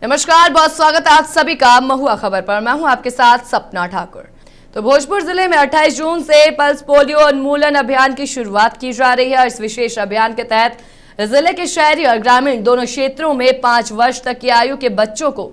नमस्कार, बहुत स्वागत है आप सभी का महुआ खबर पर। मैं हूं आपके साथ सपना ठाकुर। तो भोजपुर जिले में 28 जून से पल्स पोलियो उन्मूलन अभियान की शुरुआत की जा रही है। इस विशेष अभियान के तहत जिले के शहरी और ग्रामीण दोनों क्षेत्रों में 5 वर्ष तक की आयु के बच्चों को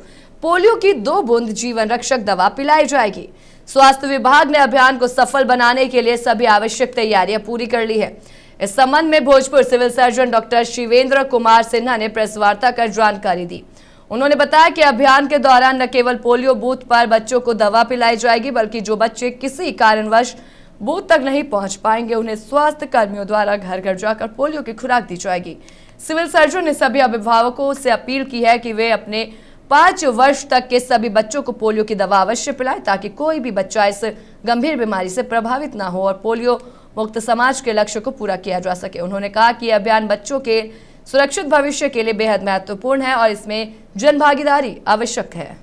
पोलियो की 2 बूंद जीवन रक्षक दवा पिलाई जाएगी। स्वास्थ्य विभाग ने अभियान को सफल बनाने के लिए सभी आवश्यक तैयारियां पूरी कर ली है। इस संबंध में Bhojpur civil surgeon doctor Shivendra Kumar Sinha ने प्रेस वार्ता कर जानकारी दी। उन्होंने बताया कि अभियान के दौरान न केवल पोलियो बूथ पर बच्चों को दवा पिलाई जाएगी, बल्कि जो बच्चे किसी कारणवश बूथ तक नहीं पहुंच पाएंगे उन्हें स्वास्थ्य कर्मियों द्वारा घर घर जाकर पोलियो की खुराक दी जाएगी। सिविल सर्जन ने सभी अभिभावकों से अपील की है कि वे अपने 5 वर्ष तक के सभी बच्चों को पोलियो की दवा अवश्य पिलाएं, ताकि कोई भी बच्चा इस गंभीर बीमारी से प्रभावित न हो और पोलियो मुक्त समाज के लक्ष्य को पूरा किया जा सके। उन्होंने कहा कि यह अभियान बच्चों के सुरक्षित भविष्य के लिए बेहद महत्वपूर्ण है और इसमें जन भागीदारी आवश्यक है।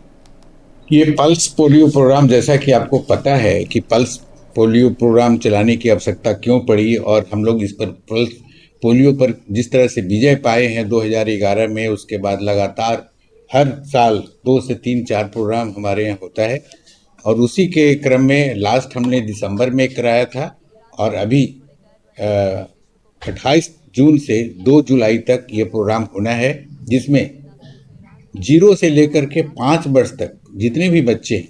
ये पल्स पोलियो प्रोग्राम, जैसा कि आपको पता है कि पल्स पोलियो प्रोग्राम चलाने की आवश्यकता क्यों पड़ी और हम लोग इस पर पल्स पोलियो पर जिस तरह से विजय पाए हैं 2011 में, उसके बाद लगातार हर साल 2 से 3-4 प्रोग्राम हमारे यहाँ होता है और उसी के क्रम में लास्ट हमने दिसंबर में कराया था और अभी 28 जून से 2 जुलाई तक ये प्रोग्राम होना है, जिसमें 0 से लेकर के 5 वर्ष तक जितने भी बच्चे हैं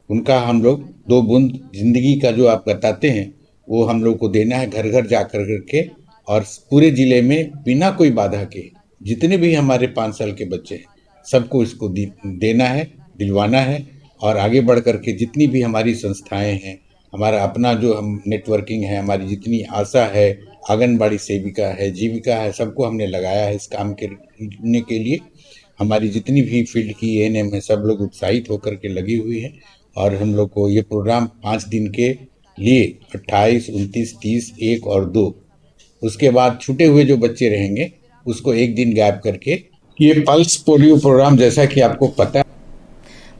उनका हम लोग 2 बूंद जिंदगी का जो आप बताते हैं वो हम लोग को देना है घर घर जा कर करके, और पूरे ज़िले में बिना कोई बाधा के जितने भी हमारे 5 साल के बच्चे हैं सबको इसको देना है, दिलवाना है। और आगे बढ़ कर के जितनी भी हमारी संस्थाएं हैं, हमारा अपना जो हम नेटवर्किंग है, हमारी जितनी आशा है, आंगनबाड़ी सेविका है, जीविका है, सबको हमने लगाया है इस काम करने के लिए। हमारी जितनी भी फील्ड की एएनएम है सब लोग उत्साहित होकर के लगी हुई है और हम लोग को ये प्रोग्राम 5 दिन के लिए 28, 29, 30, 1 और 2, उसके बाद छूटे हुए जो बच्चे रहेंगे उसको 1 दिन गैप करके ये पल्स पोलियो प्रोग्राम, जैसा कि आपको पता है।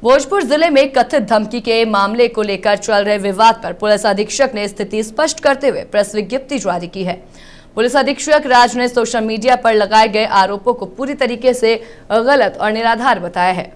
भोजपुर जिले में कथित धमकी के मामले को लेकर चल रहे विवाद पर पुलिस अधीक्षक ने स्थिति स्पष्ट करते हुए प्रेस विज्ञप्ति जारी की है। पुलिस अधीक्षक राज ने सोशल मीडिया पर लगाए गए आरोपों को पूरी तरीके से गलत और निराधार बताया है।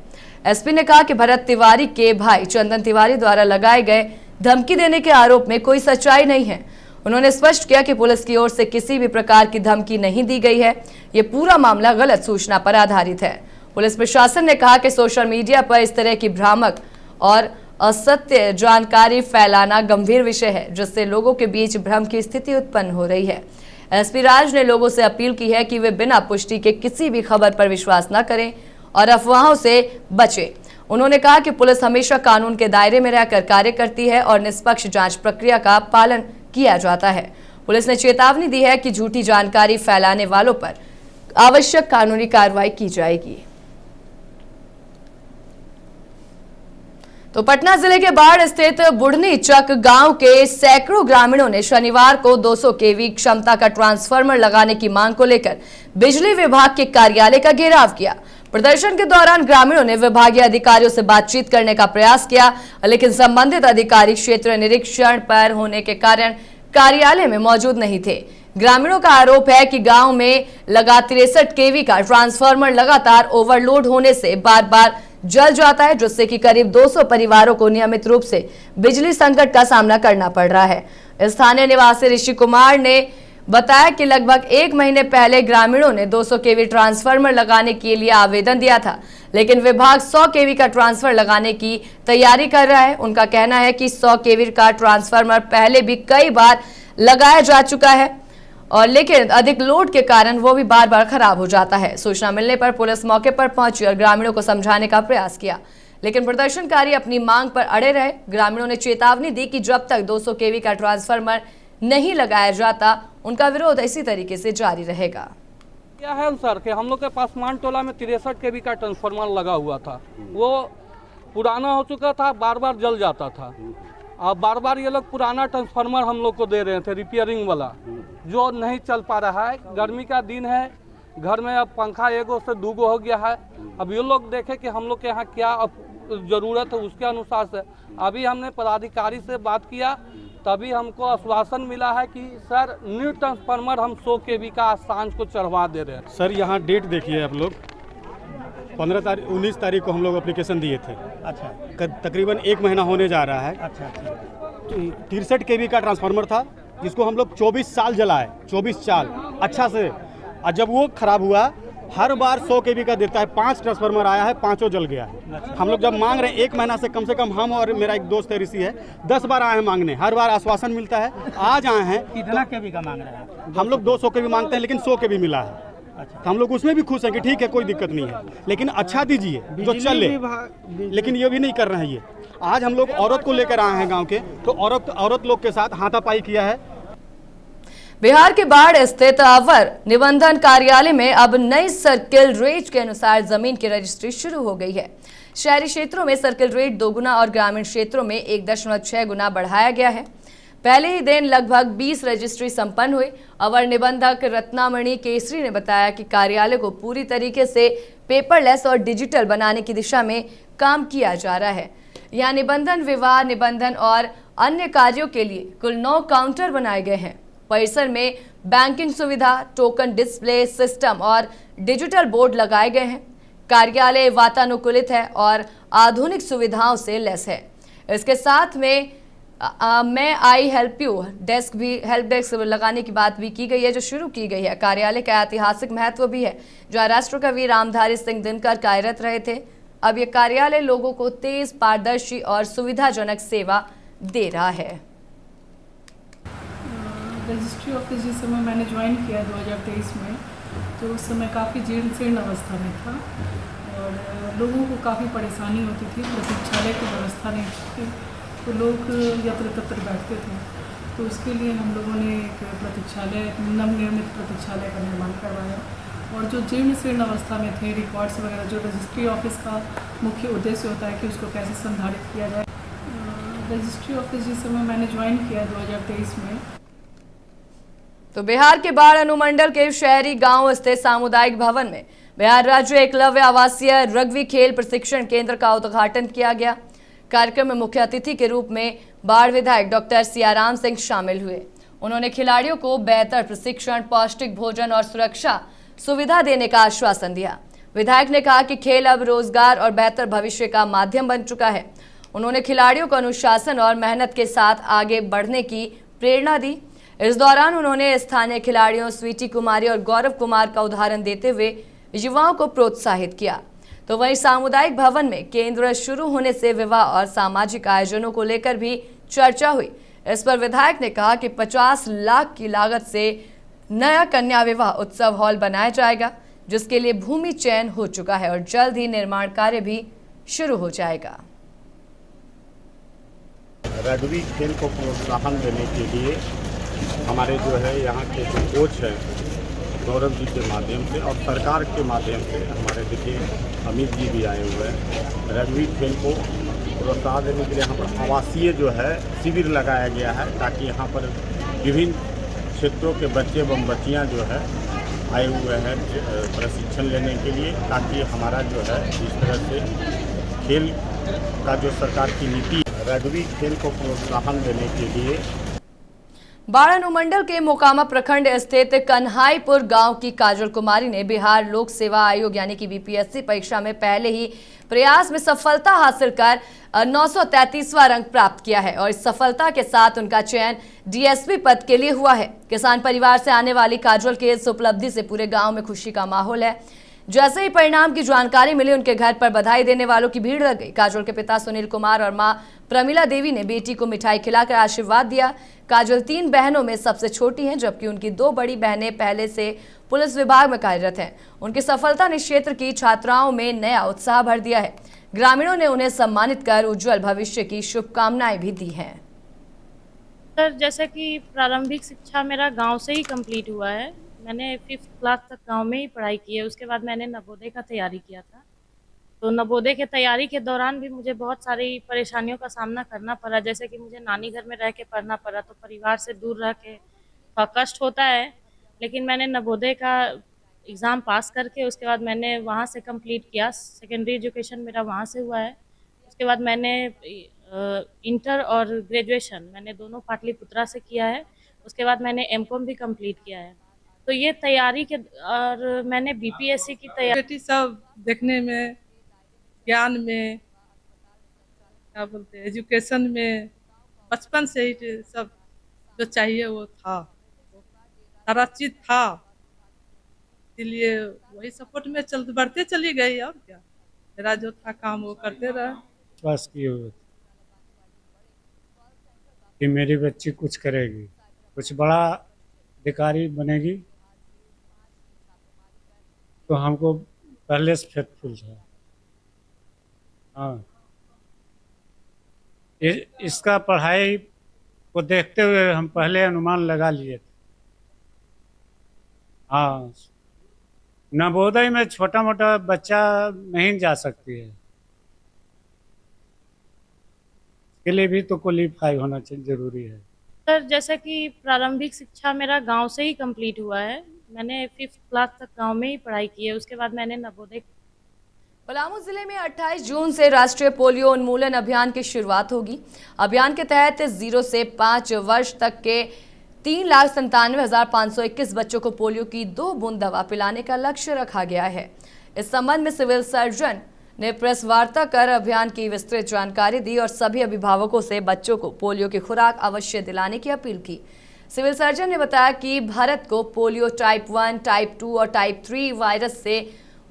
एसपी ने कहा कि भरत तिवारी के भाई चंदन तिवारी द्वारा लगाए गए धमकी देने के आरोप में कोई सच्चाई नहीं है। उन्होंने स्पष्ट किया कि पुलिस की ओर से किसी भी प्रकार की धमकी नहीं दी गई है। ये पूरा मामला गलत सूचना पर आधारित है। पुलिस प्रशासन ने कहा कि सोशल मीडिया पर इस तरह की भ्रामक और असत्य जानकारी फैलाना गंभीर विषय है, जिससे लोगों के बीच भ्रम की स्थिति उत्पन्न हो रही है। एसपी राज ने लोगों से अपील की है कि वे बिना पुष्टि के किसी भी खबर पर विश्वास न करें और अफवाहों से बचें। उन्होंने कहा कि पुलिस हमेशा कानून के दायरे में रहकर कार्य करती है और निष्पक्ष जांच प्रक्रिया का पालन किया जाता है। पुलिस ने चेतावनी दी है कि झूठी जानकारी फैलाने वालों पर आवश्यक कानूनी कार्रवाई की जाएगी। तो पटना जिले के बाढ़ स्थित बुढ़नी चक गांव के सैकड़ों ग्रामीणों ने शनिवार को 200 केवी क्षमता का ट्रांसफार्मर लगाने की मांग को लेकर बिजली विभाग के कार्यालय का घेराव किया। प्रदर्शन के दौरान ग्रामीणों ने विभागीय अधिकारियों से बातचीत करने का प्रयास किया, लेकिन संबंधित अधिकारी क्षेत्र निरीक्षण पर होने के कारण कार्यालय में मौजूद नहीं थे। ग्रामीणों का आरोप है कि गांव में लगा 63 केवी का ट्रांसफार्मर लगातार ओवरलोड होने से बार बार जल जाता है, जिससे कि करीब 200 परिवारों को नियमित रूप से बिजली संकट का सामना करना पड़ रहा है। स्थानीय निवासी ऋषि कुमार ने बताया कि लगभग 1 महीने पहले ग्रामीणों ने 200 केवी ट्रांसफार्मर लगाने के लिए आवेदन दिया था, लेकिन विभाग 100 केवी का ट्रांसफर लगाने की तैयारी कर रहा है। उनका कहना है कि 100 केवी का ट्रांसफार्मर पहले भी कई बार लगाया जा चुका है और लेकिन अधिक लोड के कारण वो भी बार बार खराब हो जाता है। सूचना मिलने पर पुलिस मौके पर पहुंची और ग्रामीणों को समझाने का प्रयास किया, लेकिन प्रदर्शनकारी अपनी मांग पर अड़े रहे। ग्रामीणों ने चेतावनी दी कि जब तक 200 केवी का ट्रांसफार्मर नहीं लगाया जाता उनका विरोध इसी तरीके से जारी रहेगा। क्या है सर कि हम लोग के पास मान टोला में 63 केवी का ट्रांसफार्मर लगा हुआ था, वो पुराना हो चुका था, बार बार जल जाता था। अब बार बार ये लोग पुराना ट्रांसफार्मर हम लोग को दे रहे थे रिपेयरिंग वाला, जो नहीं चल पा रहा है। गर्मी का दिन है, घर में अब पंखा 1 से 2 हो गया है। अब ये लोग देखे कि हम लोग के यहाँ क्या ज़रूरत है, उसके अनुसार से अभी हमने पदाधिकारी से बात किया, तभी हमको आश्वासन मिला है कि सर न्यू ट्रांसफार्मर हम 100 केवी का आज सांझ को चढ़वा दे रहे हैं। सर यहाँ डेट देखिए आप लोग, 19 तारीख को हम लोग एप्लीकेशन दिए थे। अच्छा तकरीबन 1 महीना होने जा रहा है। अच्छा अच्छा 63 केवी का ट्रांसफार्मर था जिसको हम लोग 24 साल जलाए, 24 साल अच्छा से। और जब वो खराब हुआ, हर बार 100 केवी का देता है, 5 ट्रांसफार्मर आया है, 5 जल गया है। हम लोग जब मांग रहे हैं 1 महीना से, कम हम और मेरा एक दोस्त है ऋषि है, 10 बार आए हैं मांगने, हर बार आश्वासन मिलता है। आज आए हैं, कितना केवी का मांग रहे हैं? हम लोग 200 केवी मांगते हैं लेकिन 100 केवी मिला है। अच्छा तो हम लोग उसमें भी खुश हैं कि ठीक है, कोई दिक्कत नहीं है, लेकिन अच्छा दीजिए जो चले। लेकिन ये भी नहीं कर रहे हैं ये। आज हम लोग औरत को लेकर आए हैं गांव के, तो औरत लोग के साथ हाथापाई किया है। बिहार के बाढ़ स्थित अवर निबंधन कार्यालय में अब नई सर्किल रेट के अनुसार जमीन की रजिस्ट्री शुरू हो गई है। शहरी क्षेत्रों में सर्किल रेट 2 गुना और ग्रामीण क्षेत्रों में 1.6 गुना बढ़ाया गया है। पहले ही दिन लगभग 20 रजिस्ट्री संपन्न हुई। अवर निबंधक रत्नामणि केसरी ने बताया कि कार्यालय को पूरी तरीके से पेपरलेस और डिजिटल बनाने की दिशा में काम किया जा रहा है। यहाँ निबंधन, विवाह निबंधन और अन्य कार्यों के लिए कुल 9 काउंटर बनाए गए हैं। परिसर में बैंकिंग सुविधा, टोकन डिस्प्ले सिस्टम और डिजिटल बोर्ड लगाए गए हैं। कार्यालय वातानुकूलित है और आधुनिक सुविधाओं से लैस है। इसके साथ में मैं I help you help desk लगाने की बात भी की गई है, जो शुरू की गई है। कार्यालय का ऐतिहासिक महत्व भी है, जहाँ राष्ट्रकवि रामधारी सिंह दिनकर कार्यरत रहे थे। अब यह कार्यालय लोगों को तेज, पारदर्शी और सुविधाजनक सेवा दे रहा है। रजिस्ट्री ऑफिस जिस समय मैंने ज्वाइन किया 2023 में, तो उस समय काफ़ी जीर्ण शीर्ण अवस्था में था और लोगों को काफ़ी परेशानी होती थी। प्रतीक्षालय की व्यवस्था नहीं थी, तो लोग यत्र तत्र बैठते थे। तो उसके लिए हम लोगों ने एक प्रतीक्षालय, नवनिर्मित प्रतीक्षालय का निर्माण करवाया। और जो जीर्ण शीर्ण अवस्था में थे रिकॉर्ड्स वगैरह, जो रजिस्ट्री ऑफिस का मुख्य उद्देश्य होता है कि उसको कैसे संधारित किया जाए। रजिस्ट्री ऑफिस जिस समय मैंने ज्वाइन किया 2023 में। तो बिहार के बाढ़ अनुमंडल के शहरी गांव स्थित सामुदायिक भवन में बिहार राज्य एकलव्य आवासीय रग्बी खेल प्रशिक्षण केंद्र का उद्घाटन किया गया। कार्यक्रम में मुख्य अतिथि के रूप में बाढ़ विधायक डॉक्टर सियाराम सिंह शामिल हुए। उन्होंने खिलाड़ियों को बेहतर प्रशिक्षण, पौष्टिक भोजन और सुरक्षा सुविधा देने का आश्वासन दिया। विधायक ने कहा कि खेल अब रोजगार और बेहतर भविष्य का माध्यम बन चुका है। उन्होंने खिलाड़ियों को अनुशासन और मेहनत के साथ आगे बढ़ने की प्रेरणा दी। इस दौरान उन्होंने स्थानीय खिलाड़ियों स्वीटी कुमारी और गौरव कुमार का उदाहरण देते हुए युवाओं को प्रोत्साहित किया। तो वहीं सामुदायिक भवन में केंद्र शुरू होने से विवाह और सामाजिक आयोजनों को लेकर भी चर्चा हुई। इस पर विधायक ने कहा कि 50 लाख की लागत से नया कन्या विवाह उत्सव हॉल बनाया जाएगा, जिसके लिए भूमि चयन हो चुका है और जल्द ही निर्माण कार्य भी शुरू हो जाएगा। रग्बी खेल को प्रोत्साहन देने के लिए हमारे जो है यहाँ के जो कोच हैं गौरव जी के माध्यम से और सरकार के माध्यम से हमारे देखिए अमित जी भी आए हुए हैं। रग्बी खेल को प्रोत्साहन देने के लिए यहाँ पर आवासीय जो है शिविर लगाया गया है, ताकि यहाँ पर विभिन्न क्षेत्रों के बच्चे एवं बच्चियाँ जो है आए हुए हैं प्रशिक्षण लेने के लिए, ताकि हमारा जो है इस तरह से खेल का जो सरकार की नीति रग्बी खेल को प्रोत्साहन देने के लिए। बाढ़ अनुमंडल के मोकामा प्रखंड स्थित कन्हाईपुर गांव की काजल कुमारी ने बिहार लोक सेवा आयोग यानी कि बीपीएससी परीक्षा में पहले ही प्रयास में सफलता हासिल कर 933वां रैंक प्राप्त किया है और इस सफलता के साथ उनका चयन डीएसपी पद के लिए हुआ है। किसान परिवार से आने वाली काजल के इस उपलब्धि से पूरे गांव में खुशी का माहौल है। जैसे ही परिणाम की जानकारी मिली, उनके घर पर बधाई देने वालों की भीड़ लग गई। काजल के पिता सुनील कुमार और मां प्रमिला देवी ने बेटी को मिठाई खिलाकर आशीर्वाद दिया। काजल 3 बहनों में सबसे छोटी हैं, जबकि उनकी 2 बड़ी बहनें पहले से पुलिस विभाग में कार्यरत हैं। उनकी सफलता ने क्षेत्र की छात्राओं में नया उत्साह भर दिया है। ग्रामीणों ने उन्हें सम्मानित कर उज्जवल भविष्य की शुभकामनाएं भी दी हैं। सर, जैसे कि प्रारंभिक शिक्षा मेरा गांव से ही कंप्लीट हुआ है। मैंने 5th क्लास तक गांव में ही पढ़ाई की है। उसके बाद मैंने नवोदय का तैयारी किया था। तो नवोदय के तैयारी के दौरान भी मुझे बहुत सारी परेशानियों का सामना करना पड़ा, जैसे कि मुझे नानी घर में रह के पढ़ना पड़ा, तो परिवार से दूर रह के थोड़ा कष्ट होता है। लेकिन मैंने नवोदय का एग्ज़ाम पास करके उसके बाद मैंने वहाँ से कंप्लीट किया। सेकेंडरी एजुकेशन मेरा वहाँ से हुआ है। उसके बाद मैंने इंटर और ग्रेजुएशन मैंने दोनों पाटलिपुत्रा से किया है। उसके बाद मैंने एमकॉम भी कंप्लीट किया है। तो ये तैयारी के और मैंने बीपीएससी की तैयारी बेटी सब देखने में, ज्ञान में, क्या बोलते हैं, एजुकेशन में बचपन से ही सब जो चाहिए वो था, सारा चीज था, इसलिए वही सपोर्ट में बढ़ते चली गई। और क्या, मेरा जो था काम वो करते रहे। विश्वास किए हुए थे कि मेरी बच्ची कुछ करेगी, कुछ बड़ा अधिकारी बनेगी, तो हमको पहले से फेथफुल था। हाँ, इसका पढ़ाई को देखते हुए हम पहले अनुमान लगा लिए थे। हाँ, नवोदय में छोटा मोटा बच्चा नहीं जा सकती है, इसके लिए भी तो क्वालीफाई होना चाहिए, जरूरी है। सर जैसे कि प्रारंभिक शिक्षा मेरा गांव से ही कंप्लीट हुआ है। मैंने 5th क्लास तक गांव में ही पढ़ाई की है, उसके बाद मैंने नवोदय। पलामू जिले में 28 जून से राष्ट्रीय पोलियो उन्मूलन अभियान की शुरुआत होगी। अभियान के तहत 0 से 5 वर्ष तक के 3,97,521 बच्चों को पोलियो की 2 बूंद दवा पिलाने का लक्ष्य रखा गया है। इस संबंध में सिविल सर्जन ने प्रेस वार्ता कर अभियान की विस्तृत जानकारी दी और सभी अभिभावकों से बच्चों को पोलियो की खुराक अवश्य दिलाने की अपील की। सिविल सर्जन ने बताया कि भारत को पोलियो टाइप 1, टाइप 2 और टाइप 3 वायरस से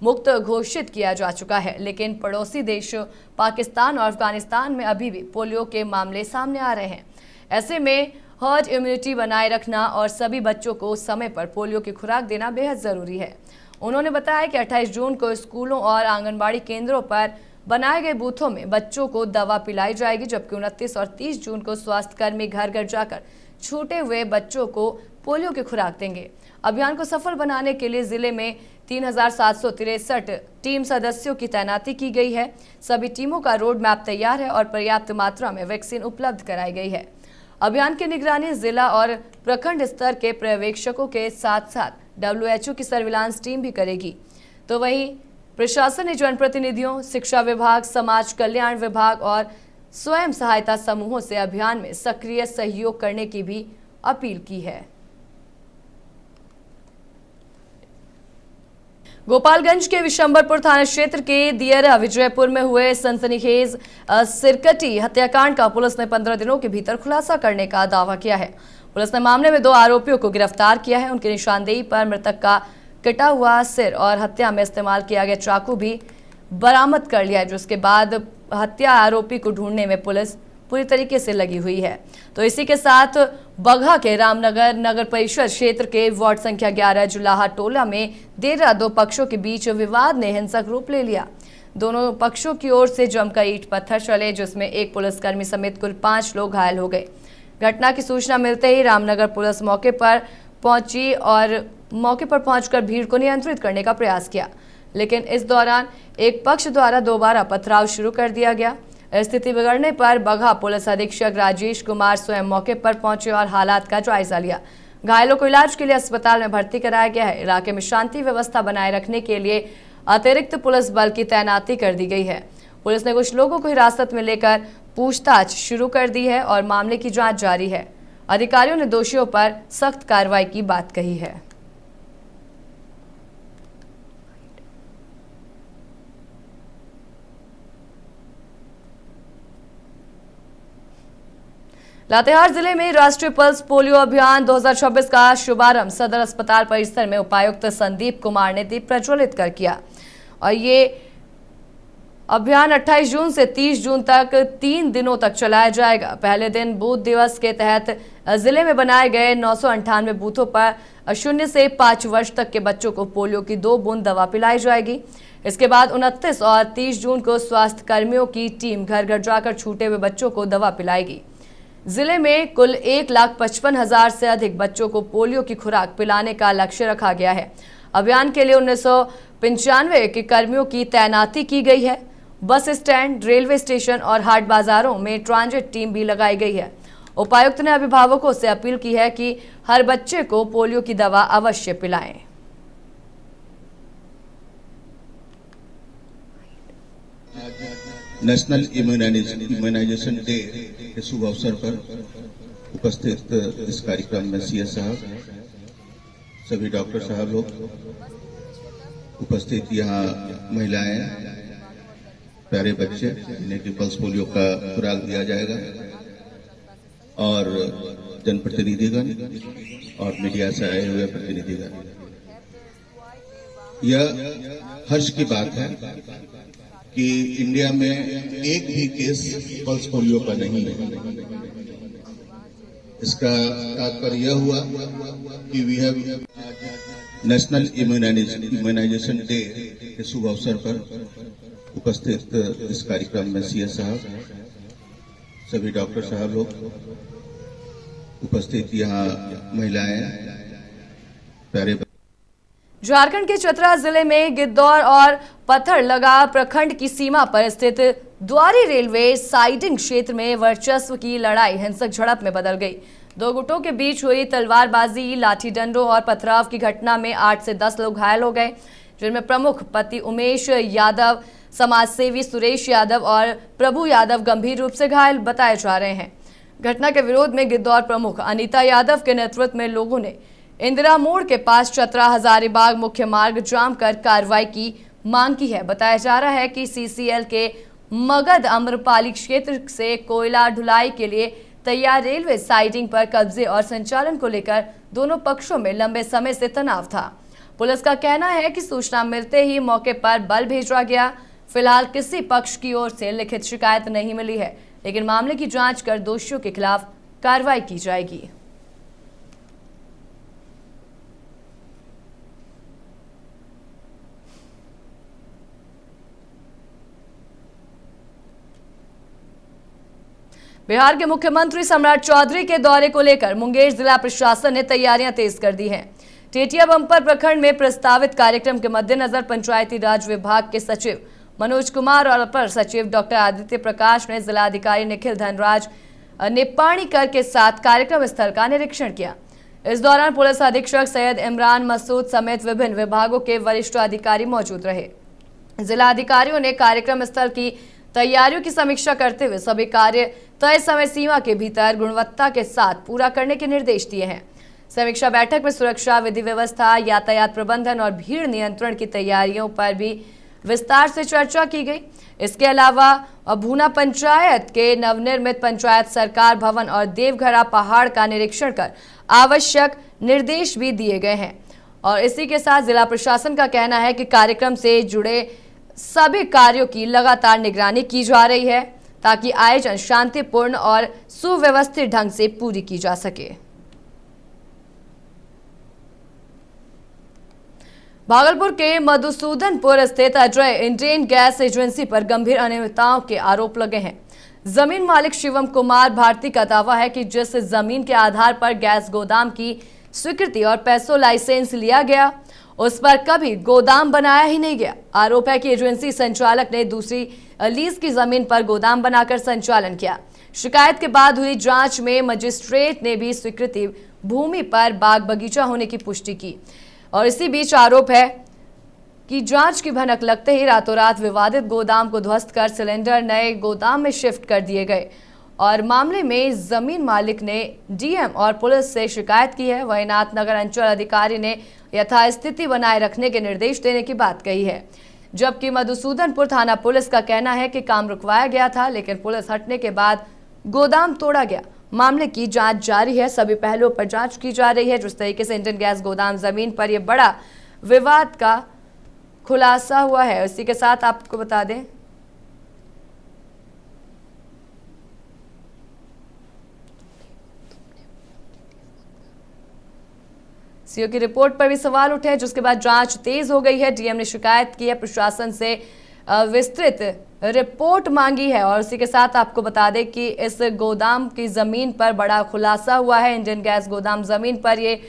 मुक्त घोषित किया जा चुका है, लेकिन पड़ोसी देश पाकिस्तान और अफगानिस्तान में अभी भी पोलियो के मामले सामने आ रहे हैं। ऐसे में हर्ड इम्यूनिटी बनाए रखना और सभी बच्चों को समय पर पोलियो की खुराक देना बेहद जरूरी है। उन्होंने बताया कि 28 जून को स्कूलों और आंगनबाड़ी केंद्रों पर बनाए गए बूथों में बच्चों को दवा पिलाई जाएगी, जबकि 29 और 30 जून को स्वास्थ्यकर्मी घर घर जाकर छूटे हुए बच्चों को पोलियो की खुराक देंगे। अभियान को सफल बनाने के लिए जिले में 3,763 टीम सदस्यों की तैनाती की गई है। सभी टीमों का रोड मैप तैयार है और पर्याप्त मात्रा में वैक्सीन उपलब्ध कराई गई है। अभियान की निगरानी जिला और प्रखंड स्तर के पर्यवेक्षकों के साथ साथ WHO की सर्विलांस टीम भी करेगी। तो वहीं प्रशासन ने जनप्रतिनिधियों, शिक्षा विभाग, समाज कल्याण विभाग और स्वयं सहायता समूहों से अभियान में सक्रिय सहयोग करने की भी अपील की है। गोपालगंज के विशंबरपुर थाना क्षेत्र के दियरा विजयपुर में हुए सनसनीखेज सिरकटी हत्याकांड का पुलिस ने 15 दिनों के भीतर खुलासा करने का दावा किया है। पुलिस ने मामले में 2 आरोपियों को गिरफ्तार किया है। उनकी निशानदेही पर मृतक का कटा हुआ सिर और हत्या में इस्तेमाल किया गया चाकू भी बरामद कर लिया है, जिसके बाद हत्या आरोपी को ढूंढने में पुलिस पूरी तरीके से लगी हुई है। तो इसी के साथ बगहा के रामनगर नगर परिषद क्षेत्र के वार्ड संख्या 11 जुलाहा टोला में देर रात 2 पक्षों के बीच विवाद ने हिंसक रूप ले लिया। दोनों पक्षों की ओर से जमकर ईंट पत्थर चले, जिसमें एक पुलिसकर्मी समेत कुल 5 लोग घायल हो गए। घटना की सूचना मिलते ही रामनगर पुलिस मौके पर पहुंची और मौके पर पहुंचकर भीड़ को नियंत्रित करने का प्रयास किया, लेकिन इस दौरान एक पक्ष द्वारा दोबारा पथराव शुरू कर दिया गया। स्थिति बिगड़ने पर बगहा पुलिस अधीक्षक राजेश कुमार स्वयं मौके पर पहुंचे और हालात का जायजा लिया। घायलों को इलाज के लिए अस्पताल में भर्ती कराया गया है। इलाके में शांति व्यवस्था बनाए रखने के लिए अतिरिक्त पुलिस बल की तैनाती कर दी गई है। पुलिस ने कुछ लोगों को हिरासत में लेकर पूछताछ शुरू कर दी है और मामले की जांच जारी है। अधिकारियों ने दोषियों पर सख्त कार्रवाई की बात कही है। लातेहार जिले में राष्ट्रीय पल्स पोलियो अभियान 2026 का शुभारंभ सदर अस्पताल परिसर में उपायुक्त संदीप कुमार ने दीप प्रज्वलित कर किया और ये अभियान 28 जून से 30 जून तक 3 दिनों तक चलाया जाएगा। पहले दिन बूथ दिवस के तहत जिले में बनाए गए 998 बूथों पर 0 से 5 वर्ष तक के बच्चों को पोलियो की 2 बूंद दवा पिलाई जाएगी। इसके बाद 29 और 30 जून को स्वास्थ्य कर्मियों की टीम घर घर जाकर छूटे हुए बच्चों को दवा पिलाएगी। जिले में कुल 1,55,000 से अधिक बच्चों को पोलियो की खुराक पिलाने का लक्ष्य रखा गया है। अभियान के लिए 1995 के कर्मियों की तैनाती की गई है। बस स्टैंड, रेलवे स्टेशन और हाट बाजारों में ट्रांजिट टीम भी लगाई गई है। उपायुक्त ने अभिभावकों से अपील की है कि हर बच्चे को पोलियो की दवा अवश्य पिलाएं। नेशनल इम्यूनाइजेशन डे के शुभ अवसर पर उपस्थित इस कार्यक्रम में सीएस साहब, सभी डॉक्टर साहब लोग उपस्थित, यहाँ महिलाएं, प्यारे बच्चे जिन्हें कि पल्स पोलियो का खुराक दिया जाएगा, और जनप्रतिनिधिगण और मीडिया से आए हुए प्रतिनिधिगण। यह हर्ष की बात है कि इंडिया में एक भी केस पल्स पोलियो का नहीं है। इसका तात्पर्य यह हुआ कि we have national immunisation day के शुभ अवसर पर उपस्थित इस कार्यक्रम में सीएस साहब, सभी डॉक्टर साहब लोग उपस्थित, यहाँ महिलाएं, प्यारे। झारखंड के चतरा जिले में गिद्धौर और पत्थरलगा प्रखंड की सीमा पर स्थित द्वारी रेलवे साइडिंग क्षेत्र में वर्चस्व की लड़ाई हिंसक झड़प में बदल गई। दो गुटों के बीच हुई तलवारबाजी, लाठी डंडों और पथराव की घटना में 8 से 10 लोग घायल हो गए, जिनमें प्रमुख पति उमेश यादव, समाजसेवी सुरेश यादव और प्रभु यादव गंभीर रूप से घायल बताए जा रहे हैं। घटना के विरोध में गिद्धौर प्रमुख अनीता यादव के नेतृत्व में लोगों ने इंदिरा मोड़ के पास चतरा हजारीबाग मुख्य मार्ग जाम कर कार्रवाई की मांग की है। बताया जा रहा है कि सीसीएल के मगध अम्रपाली क्षेत्र से कोयला ढुलाई के लिए तैयार रेलवे साइडिंग पर कब्जे और संचालन को लेकर दोनों पक्षों में लंबे समय से तनाव था। पुलिस का कहना है कि सूचना मिलते ही मौके पर बल भेजा गया। फिलहाल किसी पक्ष की ओर से लिखित शिकायत नहीं मिली है, लेकिन मामले की जांच कर दोषियों के खिलाफ कार्रवाई की जाएगी। बिहार के मुख्यमंत्री सम्राट चौधरी के दौरे को लेकर मुंगेर जिला प्रशासन ने तैयारियां तेज कर दी हैं। टेटिया बम्पर प्रखंड में प्रस्तावित कार्यक्रम के मद्देनजर पंचायती राज विभाग के सचिव मनोज कुमार और अपर सचिव डॉक्टर आदित्य प्रकाश ने जिलाधिकारी निखिल धनराज निपाणीकर के साथ कार्यक्रम स्थल का निरीक्षण किया। इस दौरान पुलिस अधीक्षक सैयद इमरान मसूद समेत विभिन्न विभागों के वरिष्ठ अधिकारी मौजूद रहे। जिला अधिकारियों ने कार्यक्रम स्थल की तैयारियों की समीक्षा करते हुए सभी कार्य तय समय सीमा के भीतर गुणवत्ता के साथ पूरा करने के निर्देश दिए हैं। समीक्षा बैठक में सुरक्षा, विधि व्यवस्था, यातायात प्रबंधन और भीड़ नियंत्रण की तैयारियों पर भी विस्तार से चर्चा की गई। इसके अलावा भूना पंचायत के नवनिर्मित पंचायत सरकार भवन और देवघरा पहाड़ का निरीक्षण कर आवश्यक निर्देश भी दिए गए हैं। और इसी के साथ जिला प्रशासन का कहना है कि कार्यक्रम से जुड़े सभी कार्यों की लगातार निगरानी की जा रही है ताकि आयोजन शांतिपूर्ण और सुव्यवस्थित ढंग से पूरी की जा सके। भागलपुर के मधुसूदनपुर स्थित अजय इंडियन गैस एजेंसी पर गंभीर अनियमितताओं के आरोप लगे हैं। जमीन मालिक शिवम कुमार भारती का दावा है कि जिस जमीन के आधार पर गैस गोदाम की स्वीकृति और पैसों लाइसेंस लिया गया, उस पर कभी गोदाम बनाया ही नहीं गया। आरोप है कि एजेंसी संचालक ने दूसरी लीज की जमीन पर गोदाम बनाकर संचालन किया। शिकायत के बाद हुई जांच में मजिस्ट्रेट ने भी स्वीकृति भूमि पर बाग बगीचा होने की पुष्टि की। और इसी बीच आरोप है कि जांच की भनक लगते ही रातों रात विवादित गोदाम को ध्वस्त कर सिलेंडर नए गोदाम में शिफ्ट कर दिए गए। और मामले में जमीन मालिक ने डीएम और पुलिस से शिकायत की है। वहीं नाथनगर अंचल अधिकारी ने यथास्थिति बनाए रखने के निर्देश देने की बात कही है, जबकि मधुसूदनपुर थाना पुलिस का कहना है कि काम रुकवाया गया था, लेकिन पुलिस हटने के बाद गोदाम तोड़ा गया। मामले की जांच जारी है, सभी पहलुओं पर जांच की जा रही है। जिस तरीके से इंडियन गैस गोदाम जमीन पर यह बड़ा विवाद का खुलासा हुआ है, इसी के साथ आपको बता दें सीओ की रिपोर्ट पर भी सवाल उठे हैं, जिसके बाद जांच तेज हो गई है। डीएम ने शिकायत की है, प्रशासन से विस्तृत रिपोर्ट मांगी है। और इसी के साथ आपको बता दें कि इस गोदाम की जमीन पर बड़ा खुलासा हुआ है। इंडियन गैस गोदाम जमीन पर ये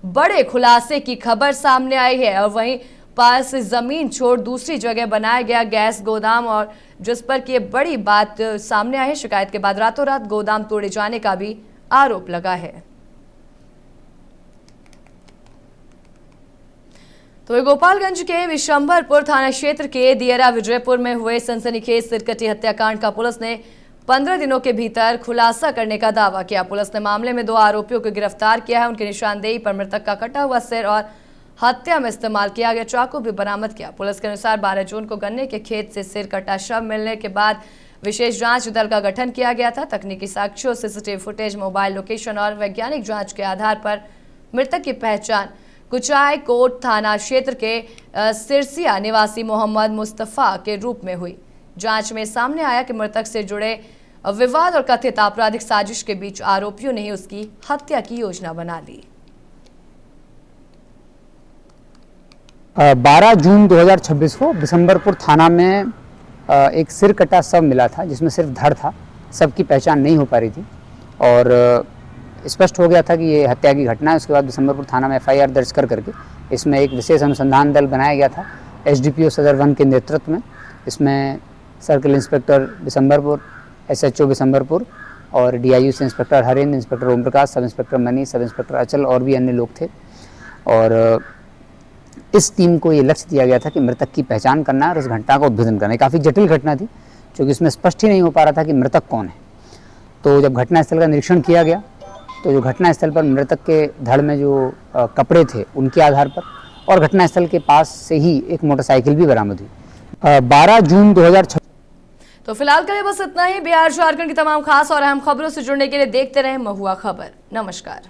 बड़े खुलासे की खबर सामने आई है। और वहीं पास जमीन छोड़ दूसरी जगह बनाया गया गैस गोदाम, और जिस पर कि ये बड़ी बात सामने आई है। शिकायत के बाद रातों रात गोदाम तोड़े जाने का भी आरोप लगा है। तो गोपालगंज के विशंभरपुर थाना क्षेत्र के दियरा विजयपुर में हुए सनसनीखेज सिरकटी हत्याकांड का पुलिस ने 15 दिनों के भीतर खुलासा करने का दावा किया। पुलिस ने मामले में 2 आरोपियों को गिरफ्तार किया है। उनकी निशानदेही पर मृतक का कटा हुआ सिर और हत्या में इस्तेमाल किया गया चाकू भी बरामद किया। पुलिस के अनुसार 12 जून को गन्ने के खेत से सिर कटा शव मिलने के बाद विशेष जांच दल का गठन किया गया था। तकनीकी साक्ष्यों, सीसीटीवी फुटेज, मोबाइल लोकेशन और वैज्ञानिक जांच के आधार पर मृतक की पहचान कुचाय कोट थाना क्षेत्र के सिरसिया निवासी मोहम्मद मुस्तफा के रूप में हुई। जांच में सामने आया कि मृतक से जुड़े विवाद और कथित आपराधिक साजिश के बीच आरोपियों ने ही उसकी हत्या की योजना बना ली। 12 जून 2026 को बिशंबरपुर थाना में एक सिर कटा शव मिला था, जिसमें सिर्फ धड़ था। शव की पहचान नहीं हो पा रही थी और स्पष्ट हो गया था कि ये हत्या की घटना है। उसके बाद बिशंबरपुर थाना में FIR दर्ज करके इसमें एक विशेष अनुसंधान दल बनाया गया था SDPO सदर 1 के नेतृत्व में। इसमें सर्किल इंस्पेक्टर बिशंबरपुर, SHO बिशंबरपुर और DIU से inspector Harendra, inspector Om Prakash, sub inspector Manish, sub inspector अचल और भी अन्य लोग थे। और इस टीम को ये लक्ष्य दिया गया था कि मृतक की पहचान करना और इस घटना का उद्भेदन करना। काफ़ी जटिल घटना थी क्योंकि इसमें स्पष्ट ही नहीं हो पा रहा था कि मृतक कौन है। तो जब घटनास्थल का निरीक्षण किया गया तो जो घटनास्थल पर मृतक के धड़ में जो कपड़े थे उनके आधार पर और घटनास्थल के पास से ही एक मोटरसाइकिल भी बरामद हुई। 12 जून 2026। तो फिलहाल के लिए बस इतना ही। बिहार झारखंड की तमाम खास और अहम खबरों से जुड़ने के लिए देखते रहें महुआ खबर। नमस्कार।